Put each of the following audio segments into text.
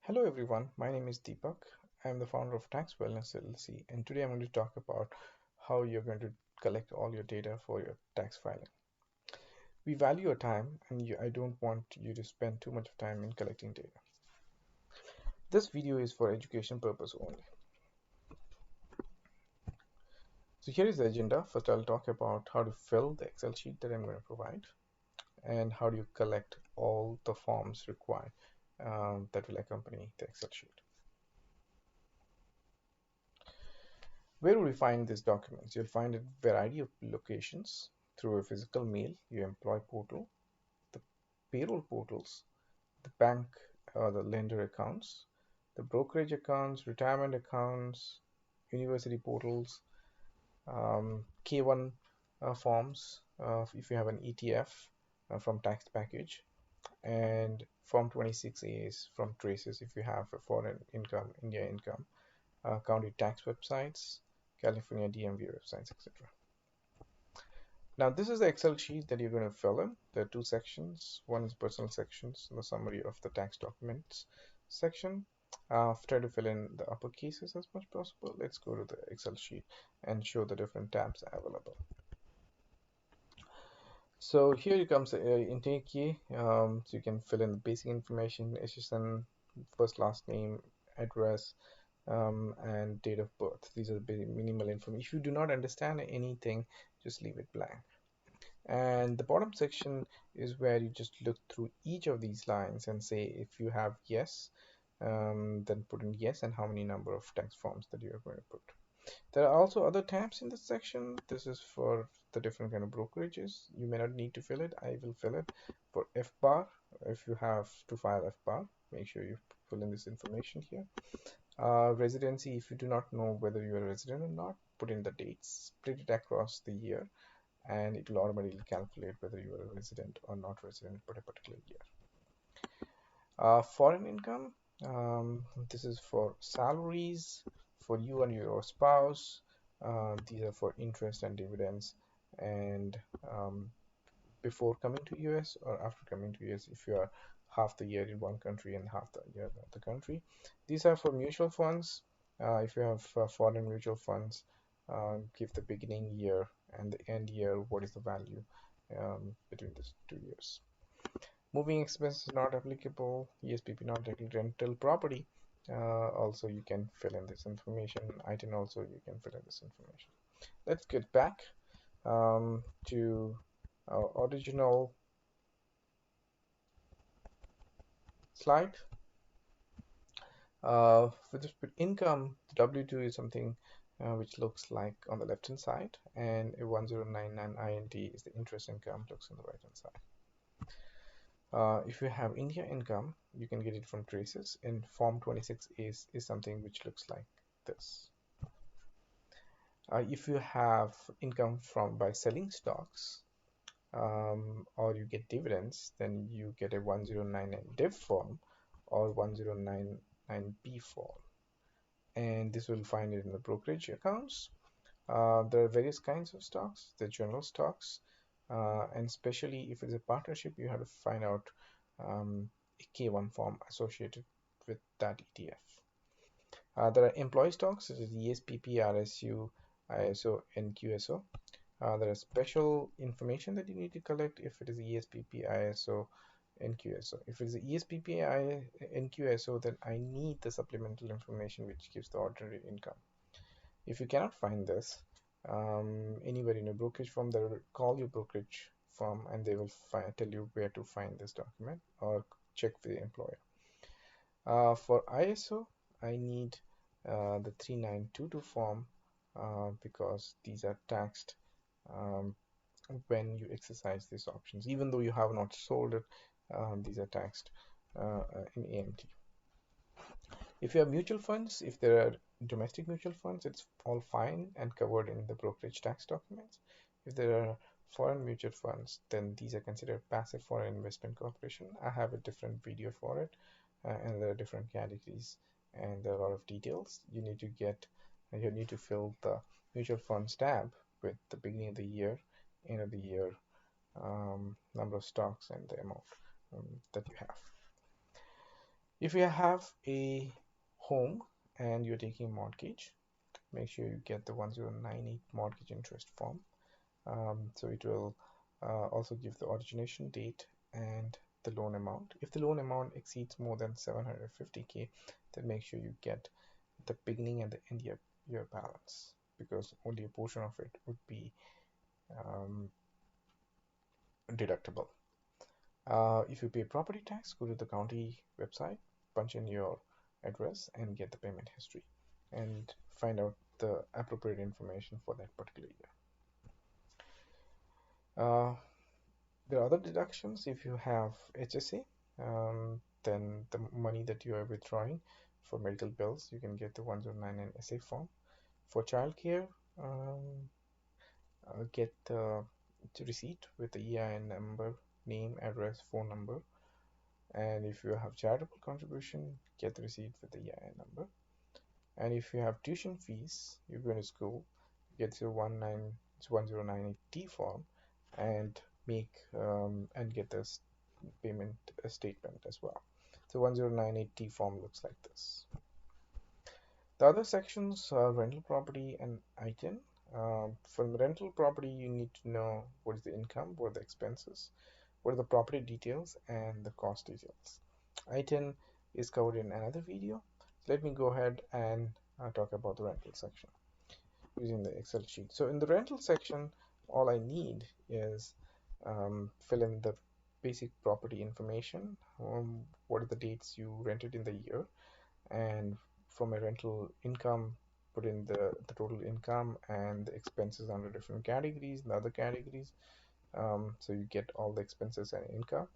Hello everyone, my name is Deepak. I am the founder of Tax Wellness LLC, and today I'm going to talk about how you're going to collect all your data for your tax filing. We value your time, and I don't want you to spend too much of time in collecting data. This video is for education purpose only. So here is the agenda. First, I'll talk about how to fill the Excel sheet that I'm going to provide, and how do you collect all the forms required that will accompany the Excel sheet. Where will we find these documents? You'll find a variety of locations through a physical mail, your employee portal, the payroll portals, the bank or the lender accounts, the brokerage accounts, retirement accounts, university portals, K1 forms if you have an ETF from tax package, and Form 26A is from traces if you have a foreign income, India income, county tax websites, California DMV websites, etc. Now this is the Excel sheet that you're going to fill in. There are two sections. One is personal sections, the summary of the tax documents section. Try to fill in the upper cases as much possible. Let's go to the Excel sheet and show the different tabs available. So here comes the intake key. So you can fill in the basic information, SSN, first last name, address, and date of birth. These are the minimal information. If you do not understand anything, just leave it blank. And the bottom section is where you just look through each of these lines and say if you have yes, then put in yes and how many number of tax forms that you are going to put. There are also other tabs in this section. This is for the different kind of brokerages. You may not need to fill it. I will fill it. For FBAR, if you have to file FBAR, make sure you fill in this information here. Residency, if you do not know whether you are a resident or not, put in the dates, split it across the year, and it will automatically calculate whether you are a resident or not resident for a particular year. Foreign income, this is for salaries for you and your spouse. These are for interest and dividends, and before coming to US or after coming to US if you are half the year in one country and half the year in the country. These are for mutual funds. If you have foreign mutual funds, give the beginning year and the end year, what is the value between these 2 years. Moving expenses not applicable, ESPP not applicable, rental property. Also, you can fill in this information. ITIN also, you can fill in this information. Let's get back to our original slide. With respect to income, W2 is something which looks like on the left hand side, and a 1099 INT is the interest income, looks on the right hand side. If you have India income, you can get it from traces, and Form 26 is something which looks like this. If you have income from by selling stocks, or you get dividends, then you get a 1099 div form or 1099B form, and this will find it in the brokerage accounts. There are various kinds of stocks. The general stocks, and especially if it's a partnership, you have to find out a K1 form associated with that ETF. There are employee stocks such as ESPP, RSU, ISO, and QSO. There is special information that you need to collect if it is ESPP, ISO, NQSO. If it is ESPP, NQSO, then I need the supplemental information which gives the ordinary income. If you cannot find this anywhere in a brokerage firm, they will call your brokerage firm and they will tell you where to find this document or check with the employer. For ISO, I need the 3922 form because these are taxed when you exercise these options. Even though you have not sold it, these are taxed in AMT. If you have mutual funds, if there are domestic mutual funds, it's all fine and covered in the brokerage tax documents. If there are foreign mutual funds, then these are considered passive foreign investment corporation. I have a different video for it, and there are different categories, and there are a lot of details. You need to fill the mutual funds tab with the beginning of the year, end of the year, number of stocks, and the amount that you have. If you have a home and you're taking a mortgage, make sure you get the 1098 mortgage interest form. So it will also give the origination date and the loan amount. If the loan amount exceeds more than 750K, then make sure you get the beginning and the end year balance, because only a portion of it would be um, deductible. If you pay property tax, go to the county website, punch in your address, and get the payment history, and find out the appropriate information for that particular year. Uh, there are other deductions. If you have HSA, then the money that you are withdrawing for medical bills, you can get the 1099 SA form. For childcare, um, get the receipt with the EIN number, name, address, phone number. And if you have charitable contribution, get the receipt with the EIN number. And if you have tuition fees, you're going to school, get your 1098T form and make and get this payment statement as well. So 1098T form looks like this. The other sections are rental property and ITIN. For the rental property, you need to know what is the income, what are the expenses, what are the property details, and the cost details. ITIN is covered in another video. Let me go ahead and talk about the rental section using the Excel sheet. So in the rental section, all I need is fill in the basic property information, what are the dates you rented in the year, and from a rental income, put in the total income and the expenses under different categories and other categories. So you get all the expenses and income.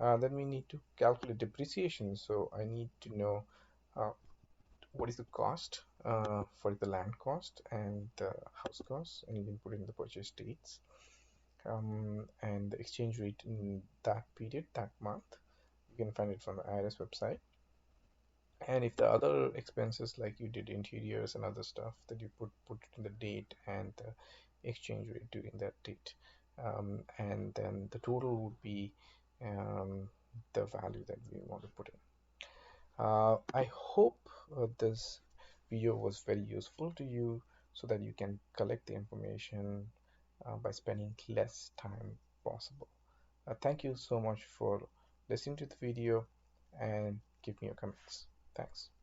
Then we need to calculate depreciation. So I need to know uh, what is the cost for the land cost and the house cost, and you can put in the purchase dates and the exchange rate in that period, that month. You can find it from the IRS website. And if the other expenses, like you did interiors and other stuff, that you put in the date and the exchange rate during that date, and then the total would be the value that we want to put in. I hope this video was very useful to you, so that you can collect the information by spending less time possible. Thank you so much for listening to the video, and give me your comments. Thanks.